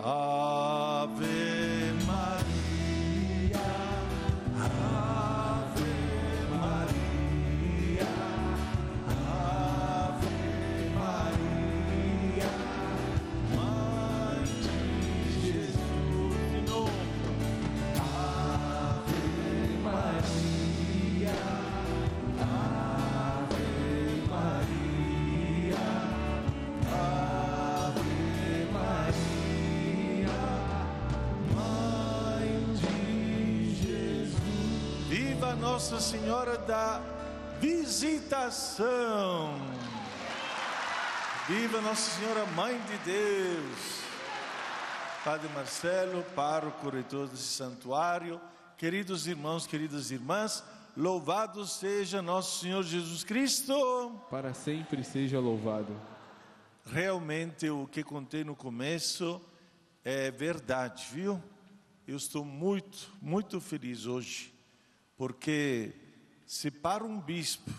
Ave Maria, Ave Maria, Ave Maria, Mãe de Jesus, de novo. Ave Maria, Ave Maria, Ave Maria, Mãe de Jesus. Viva Nossa Senhora da Visitação! Viva Nossa Senhora Mãe de Deus! Padre Marcelo, pároco, reitor desse santuário, queridos irmãos, queridas irmãs, louvado seja Nosso Senhor Jesus Cristo! Para sempre seja louvado. Realmente o que contei no começo é verdade, viu? Eu estou muito feliz hoje, porque se para um bispo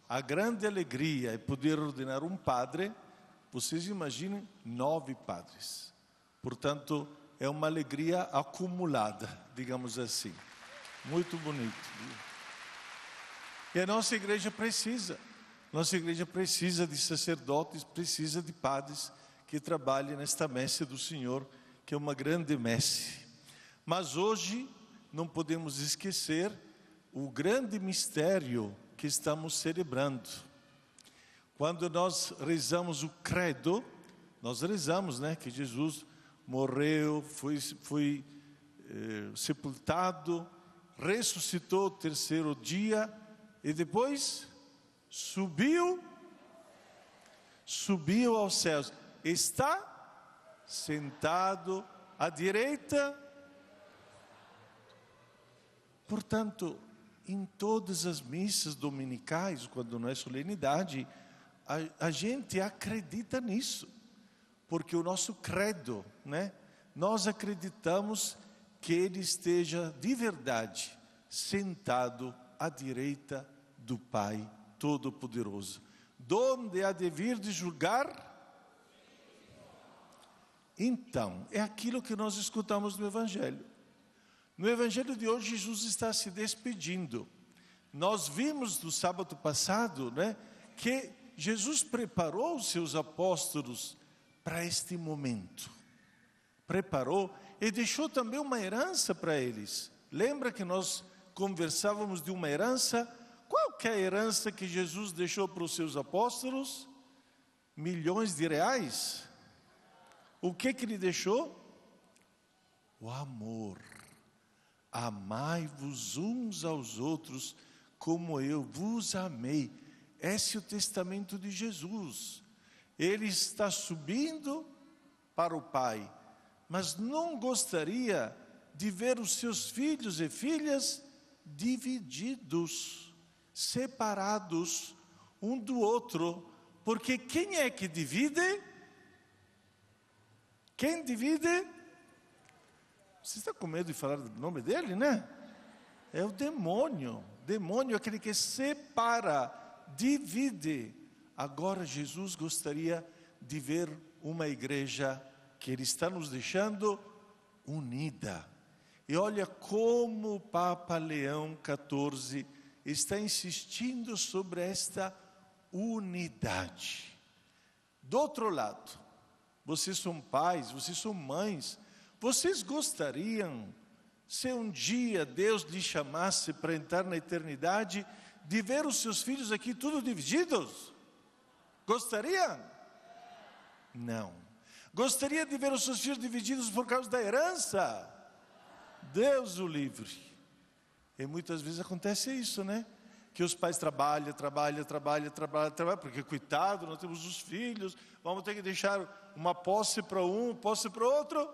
a grande alegria é poder ordenar um padre, vocês imaginem 9 padres. Portanto, é uma alegria acumulada, digamos assim. Muito bonito. Viu? E a nossa igreja precisa de sacerdotes, precisa de padres que trabalhem nesta messe do Senhor, que é uma grande messe. Mas hoje não podemos esquecer o grande mistério que estamos celebrando. Quando nós rezamos o credo, nós rezamos, que Jesus morreu, foi sepultado, ressuscitou o terceiro dia e depois subiu aos céus, está sentado à direita. Portanto, em todas as missas dominicais, quando não é solenidade, a gente acredita nisso, porque o nosso credo, nós acreditamos que Ele esteja de verdade sentado à direita do Pai Todo-Poderoso, donde há de vir de julgar. Então, é aquilo que nós escutamos no Evangelho. No Evangelho de hoje, Jesus está se despedindo. Nós vimos no sábado passado, que Jesus preparou os seus apóstolos para este momento. Preparou e deixou também uma herança para eles. Lembra que nós conversávamos de uma herança? Qual que é a herança que Jesus deixou para os seus apóstolos? Milhões de reais. O que Ele deixou? O amor. Amai-vos uns aos outros como eu vos amei. Esse é o testamento de Jesus. Ele está subindo para o Pai, mas não gostaria de ver os seus filhos e filhas divididos, separados um do outro, porque quem é que divide? Quem divide? Você está com medo de falar do nome dele, É o demônio. Demônio é aquele que separa, divide. Agora Jesus gostaria de ver uma igreja que Ele está nos deixando unida. E olha como o Papa Leão XIV está insistindo sobre esta unidade. Do outro lado, vocês são pais, vocês são mães, vocês gostariam, se um dia Deus lhe chamasse para entrar na eternidade, de ver os seus filhos aqui tudo divididos? Gostariam? Não. Gostaria de ver os seus filhos divididos por causa da herança? Deus o livre. E muitas vezes acontece isso, Que os pais trabalham, porque coitado, nós temos os filhos, vamos ter que deixar uma posse para um, posse para o outro,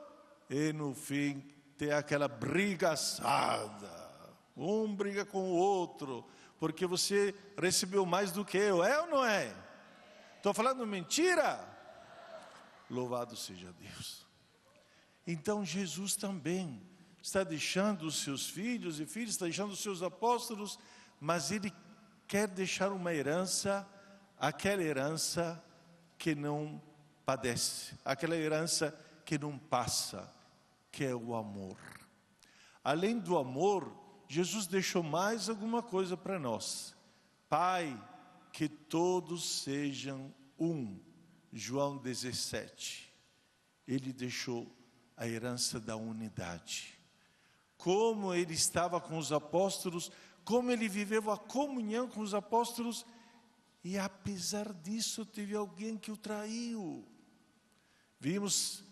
e no fim tem aquela brigaçada, um briga com o outro, porque você recebeu mais do que eu, é ou não é? Estou falando mentira? Louvado seja Deus. Então Jesus também está deixando os seus filhos e filhas, está deixando os seus apóstolos, mas Ele quer deixar uma herança, aquela herança que não padece, aquela herança que não passa, que é o amor. Além do amor, Jesus deixou mais alguma coisa para nós. Pai, que todos sejam um. João 17. Ele deixou a herança da unidade. Como ele estava com os apóstolos, como ele viveu a comunhão com os apóstolos, e apesar disso teve alguém que o traiu. Vimos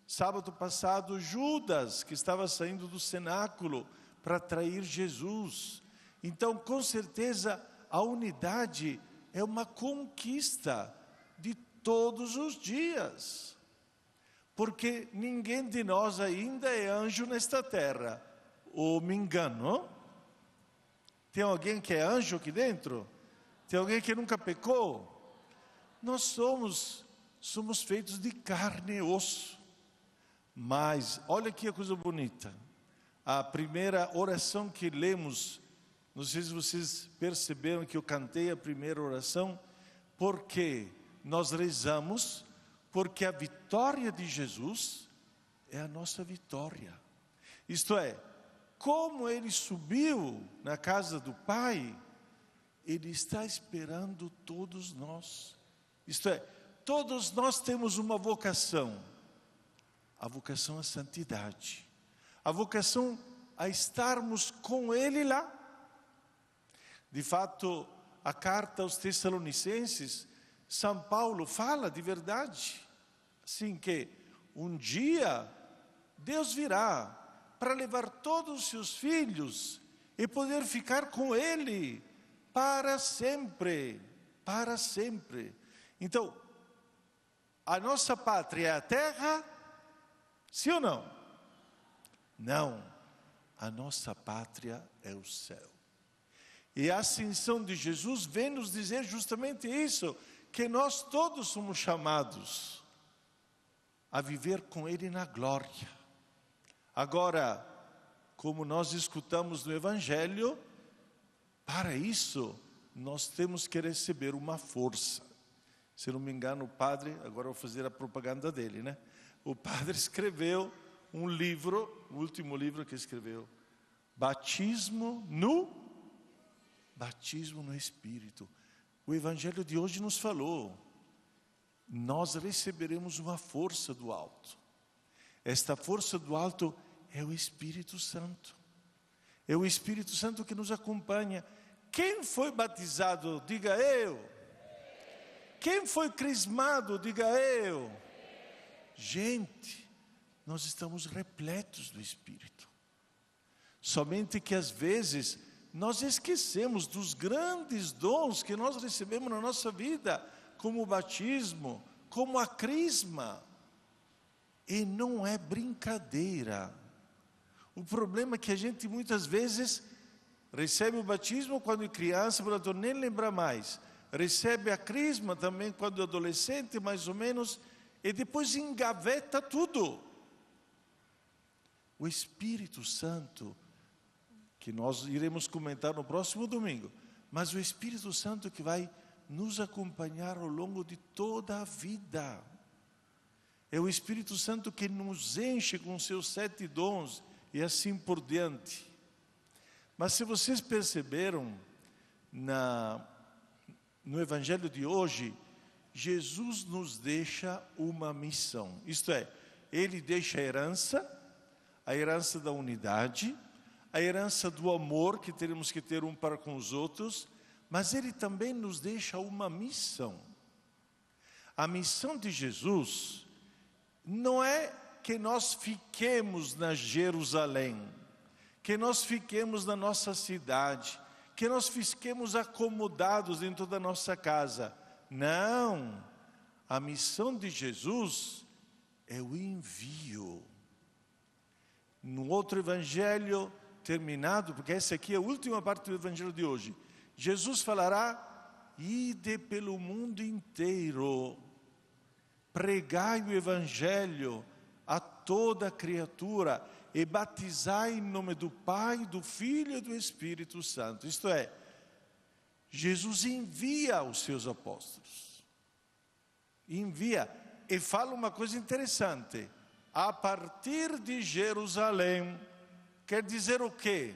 sábado passado Judas, que estava saindo do cenáculo para trair Jesus. Então, com certeza, a unidade é uma conquista de todos os dias. Porque ninguém de nós ainda é anjo nesta terra. Ou me engano? Tem alguém que é anjo aqui dentro? Tem alguém que nunca pecou? Nós somos feitos de carne e osso. Mas, olha aqui a coisa bonita. A primeira oração que lemos, não sei se vocês perceberam que eu cantei a primeira oração, porque nós rezamos, porque a vitória de Jesus é a nossa vitória. Isto é, como ele subiu na casa do Pai, ele está esperando todos nós. Isto é, todos nós temos uma vocação. A vocação à santidade. A vocação a estarmos com ele lá. De fato, a carta aos Tessalonicenses, São Paulo fala de verdade. Assim que um dia Deus virá para levar todos os seus filhos e poder ficar com ele para sempre, para sempre. Então, a nossa pátria é a terra, sim ou não? Não, a nossa pátria é o céu. E a ascensão de Jesus vem nos dizer justamente isso, que nós todos somos chamados a viver com Ele na glória. Agora, como nós escutamos no Evangelho, para isso nós temos que receber uma força. Se não me engano, o padre, agora eu vou fazer a propaganda dele, né? O padre escreveu um livro, o último livro que escreveu, Batismo no Espírito. O Evangelho de hoje nos falou, nós receberemos uma força do alto. Esta força do alto é o Espírito Santo. É o Espírito Santo que nos acompanha. Quem foi batizado, diga eu. Quem foi crismado, diga eu. Gente, nós estamos repletos do Espírito. Somente que às vezes nós esquecemos dos grandes dons que nós recebemos na nossa vida, como o batismo, como a crisma. E não é brincadeira. O problema é que a gente muitas vezes recebe o batismo quando é criança, para nem lembrar mais. Recebe a crisma também quando é adolescente, mais ou menos, e depois engaveta tudo. O Espírito Santo, que nós iremos comentar no próximo domingo, mas o Espírito Santo que vai nos acompanhar ao longo de toda a vida. É o Espírito Santo que nos enche com seus 7 dons e assim por diante. Mas se vocês perceberam no Evangelho de hoje, Jesus nos deixa uma missão. Isto é, Ele deixa a herança da unidade, a herança do amor que teremos que ter um para com os outros, mas Ele também nos deixa uma missão. A missão de Jesus não é que nós fiquemos na Jerusalém, que nós fiquemos na nossa cidade, que nós fiquemos acomodados dentro da nossa casa. Não, a missão de Jesus é o envio. No outro evangelho terminado, porque essa aqui é a última parte do evangelho de hoje, Jesus falará: ide pelo mundo inteiro, pregai o evangelho a toda criatura e batizai em nome do Pai, do Filho e do Espírito Santo. Isto é, Jesus envia os seus apóstolos. Envia. E fala uma coisa interessante: a partir de Jerusalém. Quer dizer o quê?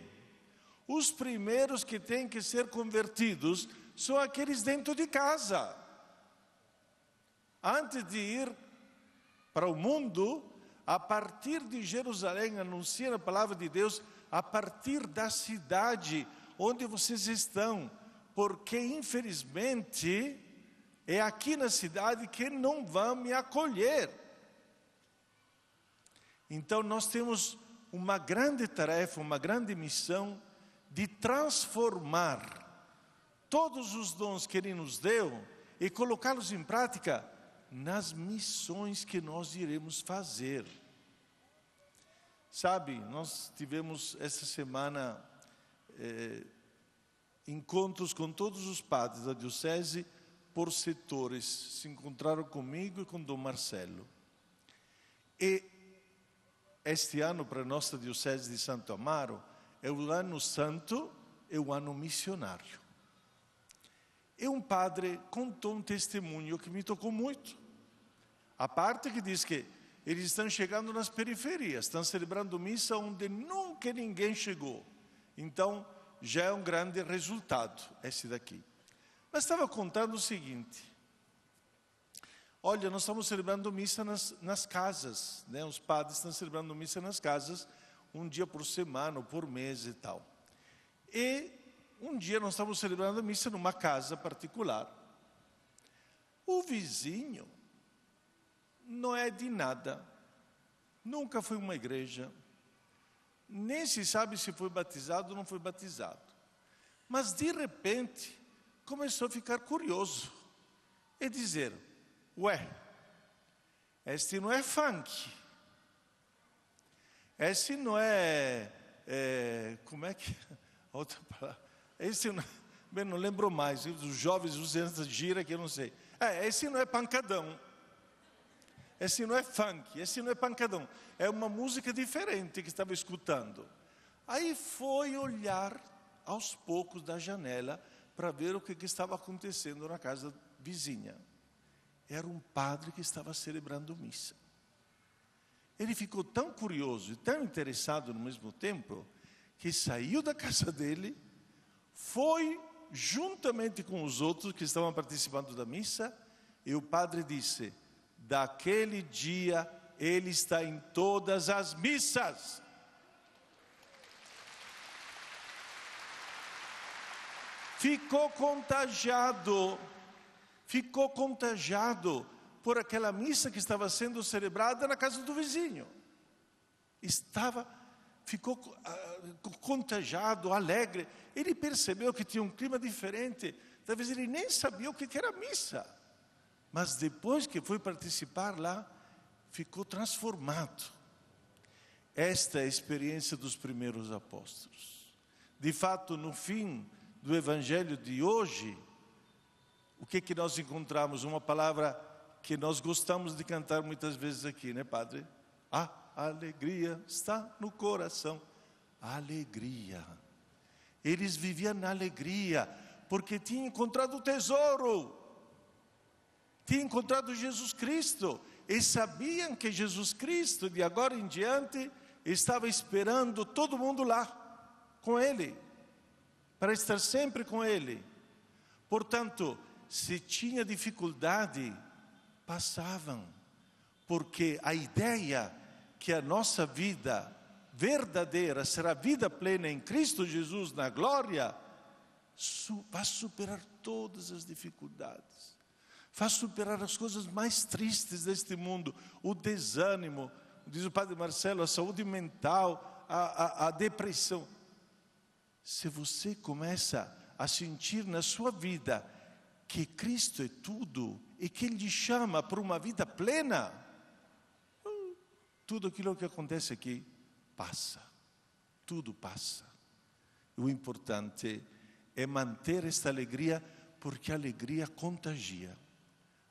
Os primeiros que têm que ser convertidos são aqueles dentro de casa. Antes de ir para o mundo, a partir de Jerusalém, anuncia a palavra de Deus, a partir da cidade onde vocês estão, porque infelizmente é aqui na cidade que não vão me acolher. Então nós temos uma grande tarefa, uma grande missão de transformar todos os dons que Ele nos deu e colocá-los em prática nas missões que nós iremos fazer. Sabe, nós tivemos essa semana encontros com todos os padres da diocese por setores. Se encontraram comigo e com Dom Marcelo. E este ano, para a nossa diocese de Santo Amaro, é o ano santo, é o ano missionário. E um padre contou um testemunho que me tocou muito. A parte que diz que eles estão chegando nas periferias, estão celebrando missa onde nunca ninguém chegou. Então, já é um grande resultado, esse daqui. Mas estava contando o seguinte: olha, nós estamos celebrando missa nas casas, né? Os padres estão celebrando missa nas casas, um dia por semana ou por mês e tal. E um dia nós estamos celebrando missa numa casa particular. O vizinho não é de nada, nunca foi uma igreja, nem se sabe se foi batizado ou não foi batizado. Mas de repente começou a ficar curioso e dizer: ué, este não é funk, esse não é, como é que, outra palavra, esse não, bem, não lembro mais, os jovens usam essa gira que eu não sei, esse não é pancadão, esse não é funk, esse não é pancadão, é uma música diferente que estava escutando. Aí foi olhar aos poucos da janela para ver o que estava acontecendo na casa vizinha. Era um padre que estava celebrando missa. Ele ficou tão curioso e tão interessado no mesmo tempo, que saiu da casa dele, foi juntamente com os outros que estavam participando da missa, e o padre disse: daquele dia ele está em todas as missas. Ficou contagiado por aquela missa que estava sendo celebrada na casa do vizinho. Ficou contagiado, alegre. Ele percebeu que tinha um clima diferente. Talvez ele nem sabia o que era missa. Mas depois que foi participar lá, ficou transformado. Esta é a experiência dos primeiros apóstolos. De fato, no fim do evangelho de hoje, o que nós encontramos? Uma palavra que nós gostamos de cantar muitas vezes aqui, né, padre? A alegria está no coração. A alegria. Eles viviam na alegria, porque tinham encontrado o tesouro. Tinham encontrado Jesus Cristo. E sabiam que Jesus Cristo, de agora em diante, estava esperando todo mundo lá, com Ele, para estar sempre com Ele. Portanto, se tinha dificuldade, passavam, porque a ideia que a nossa vida verdadeira será vida plena em Cristo Jesus na glória, vai superar todas as dificuldades, vai superar as coisas mais tristes deste mundo, o desânimo, diz o padre Marcelo, a saúde mental, a depressão. Se você começa a sentir na sua vida que Cristo é tudo e que Ele lhe chama para uma vida plena, tudo aquilo que acontece aqui passa, tudo passa. O importante é manter esta alegria, porque a alegria contagia,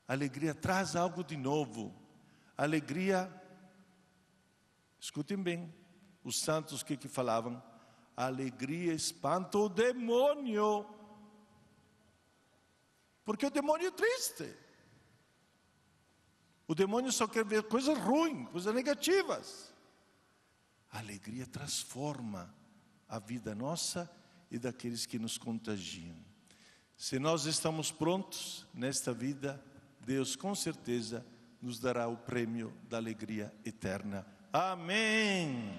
a alegria traz algo de novo, a alegria, escutem bem, os santos que falavam, a alegria espanta o demônio, porque o demônio é triste. O demônio só quer ver coisas ruins, coisas negativas. A alegria transforma a vida nossa e daqueles que nos contagiam. Se nós estamos prontos nesta vida, Deus com certeza nos dará o prêmio da alegria eterna. Amém!